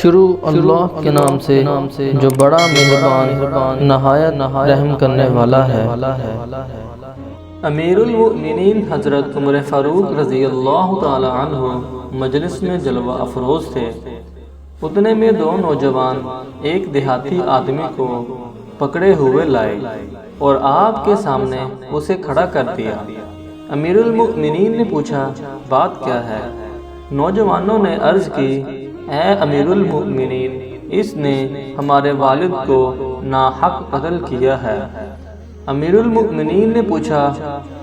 شروع اللہ کے نام سے جو بڑا مہربان نہایت رحم کرنے والا ہے۔ امیر المؤمنین حضرت عمر فاروق رضی اللہ تعالی عنہ مجلس میں جلوہ افروز تھے۔ اتنے میں دو نوجوان ایک دیہاتی آدمی کو پکڑے ہوئے لائے اور آپ کے سامنے اسے کھڑا کر دیا۔ امیر المؤمنین نے پوچھا، بات کیا ہے؟ نوجوانوں نے عرض کی، اے امیر المؤمنین، اس نے ہمارے والد کو ناحق قتل کیا ہے۔ امیر المؤمنین نے پوچھا،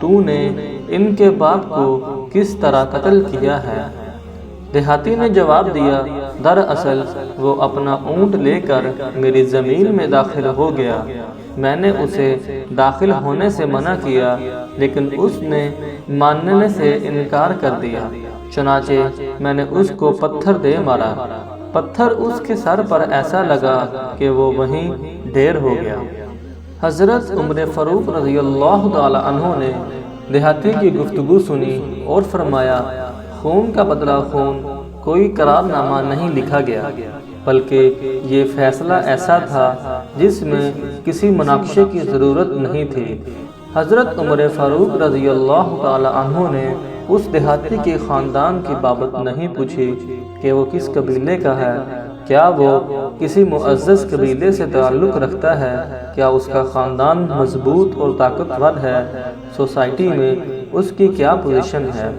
تو نے ان کے باپ کو کس طرح قتل کیا ہے؟ دیہاتی نے جواب دیا، دراصل وہ اپنا اونٹ لے کر میری زمین میں داخل ہو گیا۔ میں نے اسے داخل ہونے سے منع کیا لیکن اس نے ماننے سے انکار کر دیا، چنانچہ میں نے اس کو پتھر دے مارا۔ پتھر اس کے سر پر ایسا لگا کہ وہ وہیں ڈھیر ہو گیا۔ حضرت عمر فاروق رضی اللہ تعالی عنہ نے دیہاتی کی گفتگو سنی اور فرمایا، خون کا بدلہ خون کوئی قرار نامہ نہیں لکھا گیا، بلکہ یہ فیصلہ ایسا تھا جس میں کسی مناقشے کی ضرورت نہیں تھی۔ حضرت عمر فاروق رضی اللہ تعالی عنہ نے اس دیہاتی کے خاندان کی بابت نہیں پوچھی کہ وہ کس قبیلے کا ہے، کیا وہ کسی معزز قبیلے سے تعلق رکھتا ہے، کیا اس کا خاندان مضبوط اور طاقتور ہے، سوسائٹی میں اس کی کیا پوزیشن ہے۔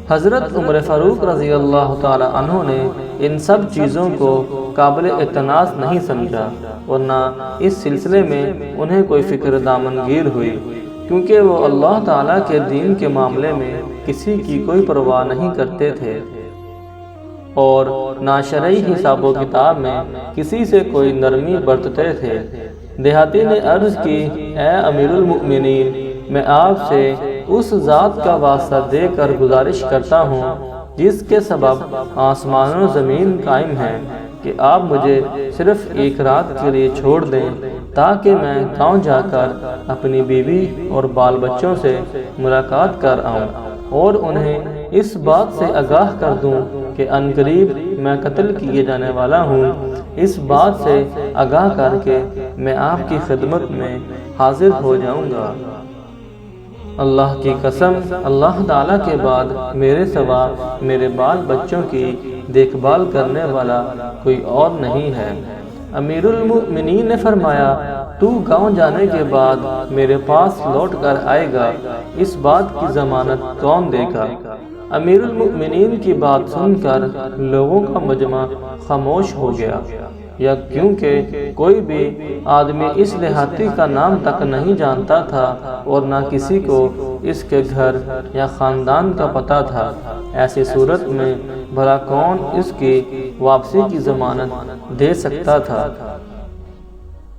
حضرت عمر فاروق رضی اللہ تعالی عنہ نے ان سب چیزوں کو قابل اعتراض نہیں سمجھا اور نہ اس سلسلے میں انہیں کوئی فکر دامنگیر ہوئی، کیونکہ وہ اللہ تعالیٰ کے دین کے معاملے میں کسی کی کوئی پرواہ نہیں کرتے تھے اور نہ شرعی حساب و کتاب میں کسی سے کوئی نرمی برتتے تھے۔ دیہاتی نے عرض کی، اے امیر المؤمنین، میں آپ سے اس ذات کا واسطہ دے کر گزارش کرتا ہوں جس کے سبب آسمان و زمین قائم ہیں، کہ آپ مجھے صرف ایک رات کے لیے چھوڑ دیں تاکہ میں گاؤں جا کر اپنی بیوی اور بال بچوں سے ملاقات کر آؤں اور انہیں اس بات سے آگاہ کر دوں کہ عنقریب میں قتل کیے جانے والا ہوں۔ اس بات سے آگاہ کر کے میں آپ کی خدمت میں حاضر ہو جاؤں گا۔ اللہ کی قسم، اللہ تعالیٰ کے بعد میرے سوا میرے بال بچوں کی دیکھ بھال کرنے والا کوئی اور نہیں ہے۔ امیر المؤمنین نے فرمایا، تو گاؤں جانے کے بعد میرے پاس لوٹ کر آئے گا، اس بات کی ضمانت کون دے گا؟ امیر المؤمنین کی بات سن کر لوگوں کا مجمع خاموش ہو گیا، یا کیونکہ کوئی بھی آدمی اس دیہاتی کا نام تک نہیں جانتا تھا اور نہ کسی کو اس کے گھر یا خاندان کا پتہ تھا۔ ایسی صورت میں بھلا کون اس کی واپسی کی ضمانت دے سکتا تھا؟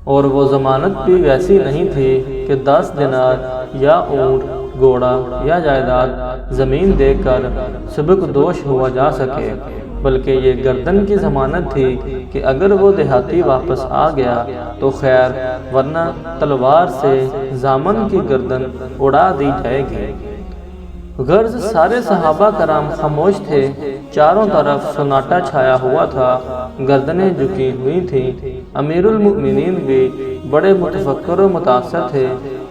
اور وہ ضمانت بھی ویسی نہیں تھی کہ 10 دینار یا اونٹ، گھوڑا یا جائیداد زمین دے کر سبک دوش ہوا جا سکے، بلکہ یہ گردن کی ضمانت تھی کہ اگر وہ دیہاتی واپس آ گیا تو خیر، ورنہ تلوار سے ضامن کی گردن اڑا دی جائے گی۔ غرض سارے صحابہ کرام خاموش تھے، چاروں طرف سناٹا چھایا ہوا تھا، گردنیں جھکی ہوئی تھیں۔ امیر المؤمنین بھی بڑے متفکر و متاثر تھے،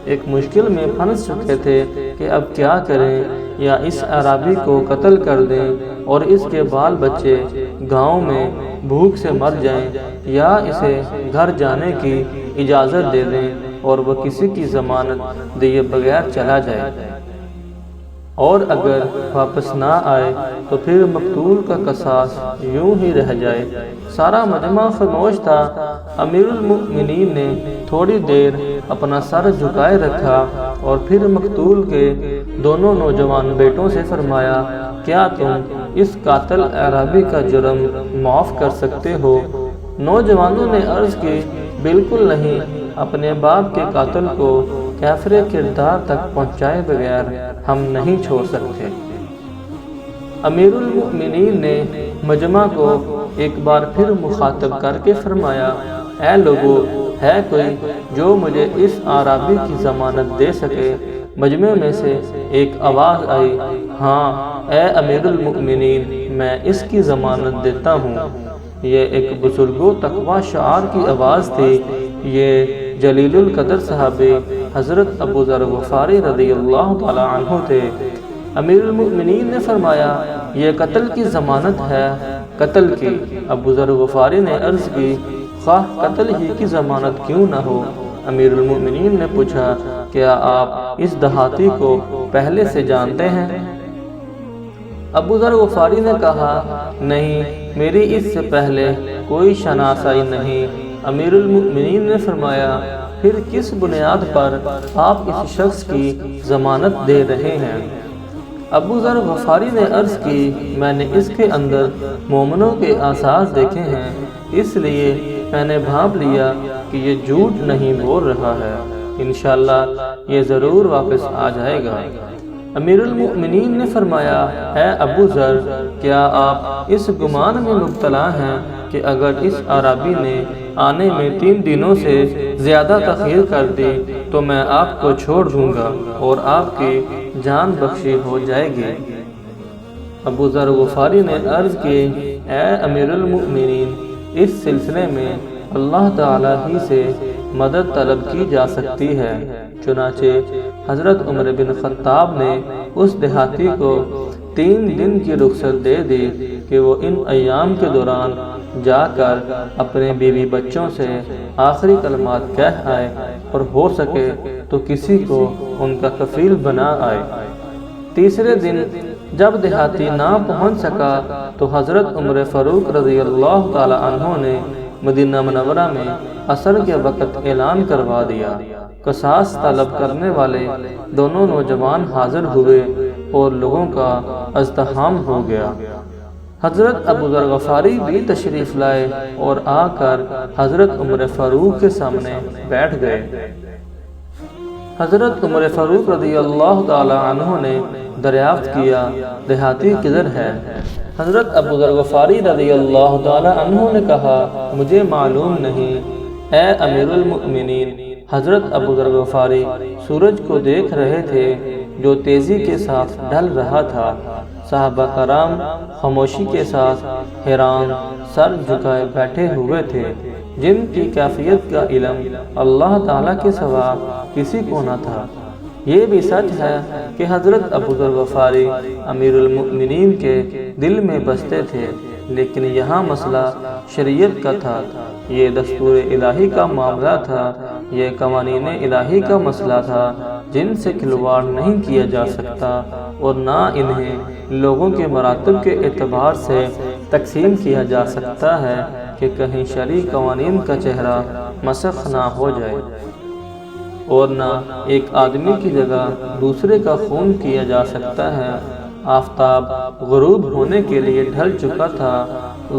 ایک مشکل میں پھنس چکے تھے کہ اب کیا کریں، یا اس عرابی کو قتل کر دیں اور اس کے بال بچے گاؤں میں بھوک سے مر جائیں، یا اسے گھر جانے کی اجازت دے دیں اور وہ کسی کی ضمانت دیے بغیر چلا جائے، اور اگر واپس نہ آئے تو پھر مقتول کا قصاص یوں ہی رہ جائے۔ سارا مجمع خاموش تھا۔ امیر المؤمنین نے تھوڑی دیر اپنا سر جھکائے رکھا اور پھر مقتول کے دونوں نوجوان بیٹوں سے فرمایا، کیا تم اس قاتل اعرابی کا جرم معاف کر سکتے ہو؟ نوجوانوں نے عرض کی، بالکل نہیں، اپنے باپ کے قاتل کو کافر کردار تک پہنچائے بغیر ہم نہیں چھوڑ سکتے۔ امیر المؤمنین نے مجمع کو ایک بار پھر مخاطب کر کے فرمایا، اے لوگو، ہے کوئی جو مجھے اس اعرابی کی ضمانت دے سکے؟ مجمع میں سے ایک آواز آئی، ہاں اے امیر المؤمنین، میں اس کی ضمانت دیتا ہوں۔ یہ ایک بزرگ و تقوی شعار کی آواز تھی۔ یہ جلیل القدر صحابی حضرت ابو ذر غفاری رضی اللہ تعالی عنہ تھے۔ امیر المؤمنین نے فرمایا یہ قتل کی ضمانت ہے، قتل کی۔ ابو ذر غفاری نے عرض کی خواہ قتل ہی کی ضمانت کیوں نہ ہو۔ امیر المؤمنین نے پوچھا کیا آپ اس دیہاتی کو پہلے سے جانتے ہیں؟ ابو ذر غفاری نے کہا نہیں، میری اس سے پہلے کوئی شناسائی نہیں۔ امیر المؤمنین نے فرمایا پھر کس بنیاد پر آپ اس شخص کی ضمانت دے رہے ہیں؟ ابو ذر غفاری نے عرض کی میں نے اس کے اندر مومنوں کے آثار دیکھے ہیں، اس لیے میں نے بھانپ لیا کہ یہ جھوٹ نہیں بول رہا ہے، انشاءاللہ یہ ضرور واپس آ جائے گا۔ امیر المؤمنین نے فرمایا اے ابو ذر، کیا آپ اس گمان میں مبتلا ہیں کہ اگر اس عربی نے آنے میں 3 دنوں سے زیادہ تاخیر کر دی تو میں آپ کو چھوڑ دوں گا اور آپ کی جان بخشی ہو جائے گی؟ ابو ذر غفاری نے عرض کی اے امیر المؤمنین، اس سلسلے میں اللہ تعالیٰ ہی سے مدد طلب کی جا سکتی ہے۔ چنانچہ حضرت عمر بن خطاب نے اس دیہاتی کو 3 دن کی رخصت دے دی کہ وہ ان ایام کے دوران جا کر اپنے بیوی بچوں سے آخری کلمات کہہ آئے اور ہو سکے تو کسی کو ان کا کفیل بنا آئے۔ تیسرے دن جب دیہاتی نہ پہنچ سکا تو حضرت عمر فاروق رضی اللہ تعالی عنہ نے مدینہ منورہ میں عصر کے وقت اعلان کروا دیا۔ قصاص طلب کرنے والے دونوں نوجوان حاضر ہوئے اور لوگوں کا ازدحام ہو گیا۔ حضرت ابو ذر غفاری بھی تشریف لائے اور آ کر حضرت عمر فاروق کے سامنے بیٹھ گئے۔ حضرت عمر فاروق رضی اللہ تعالی عنہ نے دریافت کیا دیہاتی کدھر ہے؟ حضرت ابو ذر غفاری رضی اللہ تعالی عنہ نے کہا مجھے معلوم نہیں۔ اے امیر المؤمنین، حضرت ابو ذر غفاری سورج کو دیکھ رہے تھے جو تیزی کے ساتھ ڈھل رہا تھا۔ صحابہ کرام خاموشی کے ساتھ حیران سر جھکائے بیٹھے ہوئے تھے، جن کی کیفیت کا علم اللہ تعالیٰ کے سوا کسی کو نہ تھا۔ یہ بھی سچ ہے کہ حضرت ابو ذر غفاری امیر المؤمنین کے دل میں بستے تھے، لیکن یہاں مسئلہ شریعت کا تھا، یہ دستور الہی کا معاملہ تھا، یہ قوانین الہی کا مسئلہ تھا جن سے کھلواڑ نہیں کیا جا سکتا اور نہ انہیں لوگوں کے مراتب کے اعتبار سے تقسیم کیا جا سکتا ہے کہ کہیں شرعی قوانین کا چہرہ مسخ نہ ہو جائے، اور نہ ایک آدمی کی جگہ دوسرے کا خون کیا جا سکتا ہے۔ آفتاب غروب ہونے کے لیے ڈھل چکا تھا،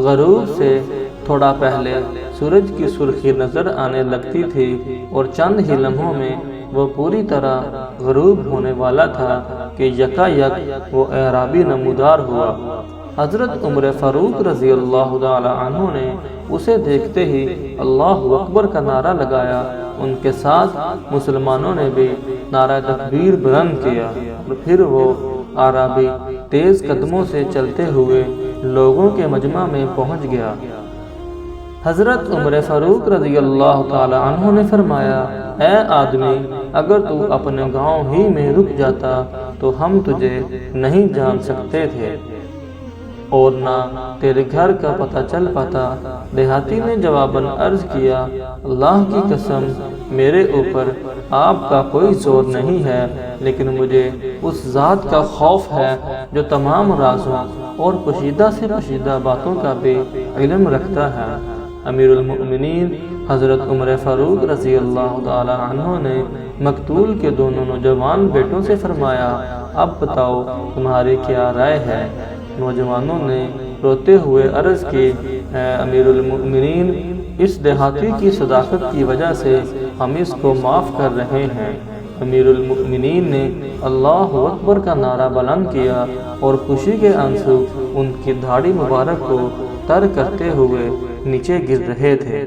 غروب سے تھوڑا پہلے سورج کی سرخی نظر آنے لگتی تھی اور چند ہی لمحوں میں وہ پوری طرح غروب ہونے والا تھا کہ یکا یک وہ اعرابی نمودار ہوا۔ حضرت عمر فاروق رضی اللہ تعالی عنہ نے اسے دیکھتے ہی اللہ اکبر کا نعرہ لگایا، ان کے ساتھ مسلمانوں نے بھی نعرہ تکبیر بلند کیا، اور پھر وہ اعرابی تیز قدموں سے چلتے ہوئے لوگوں کے مجمع میں پہنچ گیا۔ حضرت عمر فاروق رضی اللہ تعالی عنہ نے فرمایا اے آدمی، اگر تو اپنے گاؤں ہی میں رک جاتا تو ہم تجھے نہیں جان سکتے تھے اور نہ تیرے گھر کا پتہ چل پاتا۔ دیہاتی نے جواباً عرض کیا اللہ کی قسم، میرے اوپر آپ کا کوئی زور نہیں ہے، لیکن مجھے اس ذات کا خوف ہے جو تمام رازوں اور پوشیدہ سے پوشیدہ باتوں کا بھی علم رکھتا ہے۔ امیر المؤمنین حضرت عمر فاروق رضی اللہ تعالی عنہ نے مقتول کے دونوں نوجوان بیٹوں سے فرمایا اب بتاؤ تمہاری کیا رائے ہے؟ نوجوانوں نے روتے ہوئے عرض کی اے امیر المؤمنین، اس دیہاتی کی صداقت کی وجہ سے ہم اس کو معاف کر رہے ہیں۔ امیر المؤمنین نے اللہ اکبر کا نعرہ بلند کیا اور خوشی کے آنسو ان کی دھاڑی مبارک کو تر کرتے ہوئے نیچے گر رہے تھے۔